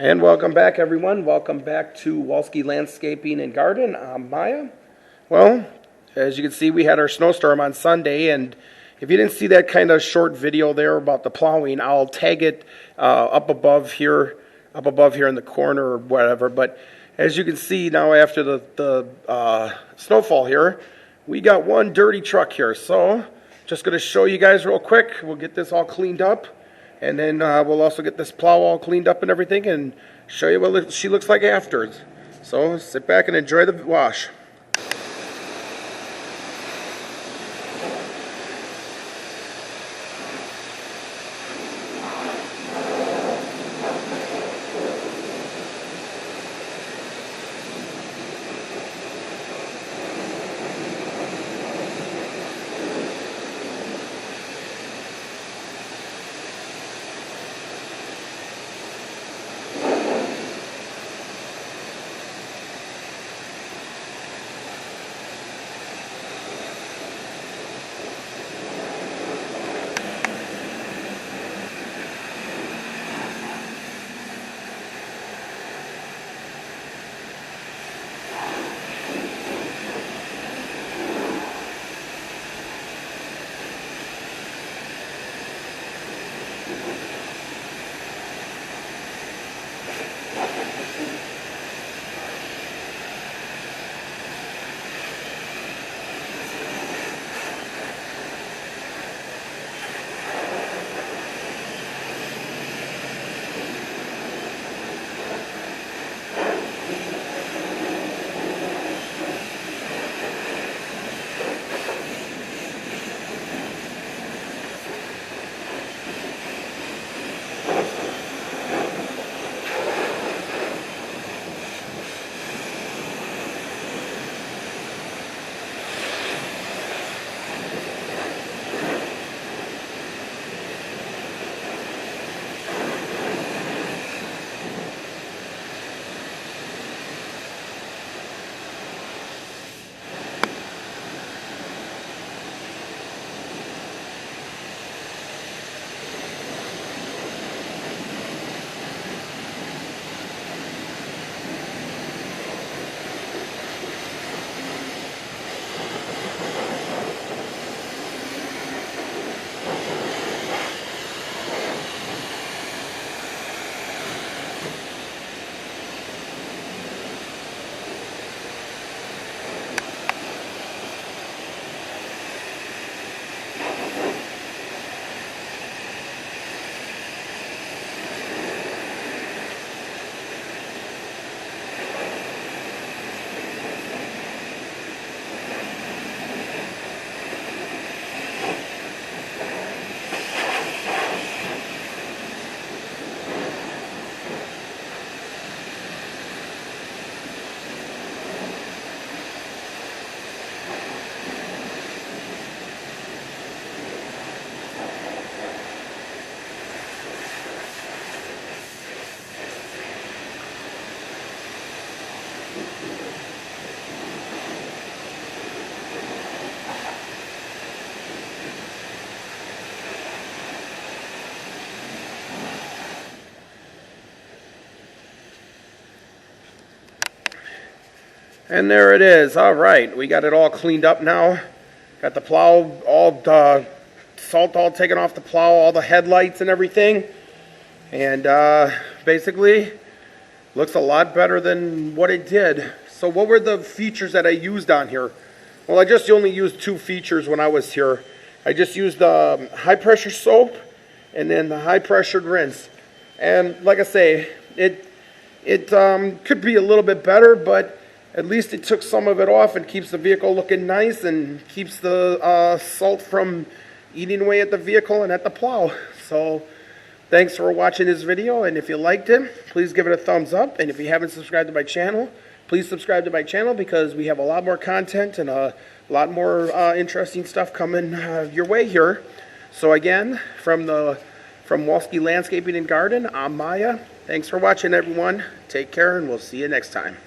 And welcome back, everyone. Welcome back to Walski Landscaping and Garden. I'm Maya. Well, as you can see, we had our snowstorm on Sunday, and if you didn't see that kind of short video there about the plowing, I'll tag it up above here in the corner or whatever. But as you can see now, after the snowfall here, we got one dirty truck here. So just going to show you guys real quick. We'll get this all cleaned up. And then we'll also get this plow all cleaned up and everything and show you what she looks like after. So sit back and enjoy the wash. And there it is. All right, we got it all cleaned up now. Got the plow, all the salt all taken off the plow, all the headlights and everything. And basically, looks a lot better than what it did. So what were the features that I used on here? Well, I just only used two features when I was here. I just used the high pressure soap and then the high pressured rinse. And like I say, it could be a little bit better, but at least it took some of it off and keeps the vehicle looking nice and keeps the salt from eating away at the vehicle and at the plow. So thanks for watching this video, and if you liked it, please give it a thumbs up. And if you haven't subscribed to my channel, please subscribe to my channel because we have a lot more content and a lot more interesting stuff coming your way here. So again, from Walski Landscaping and Garden, I'm Maya. Thanks for watching, everyone. Take care, and we'll see you next time.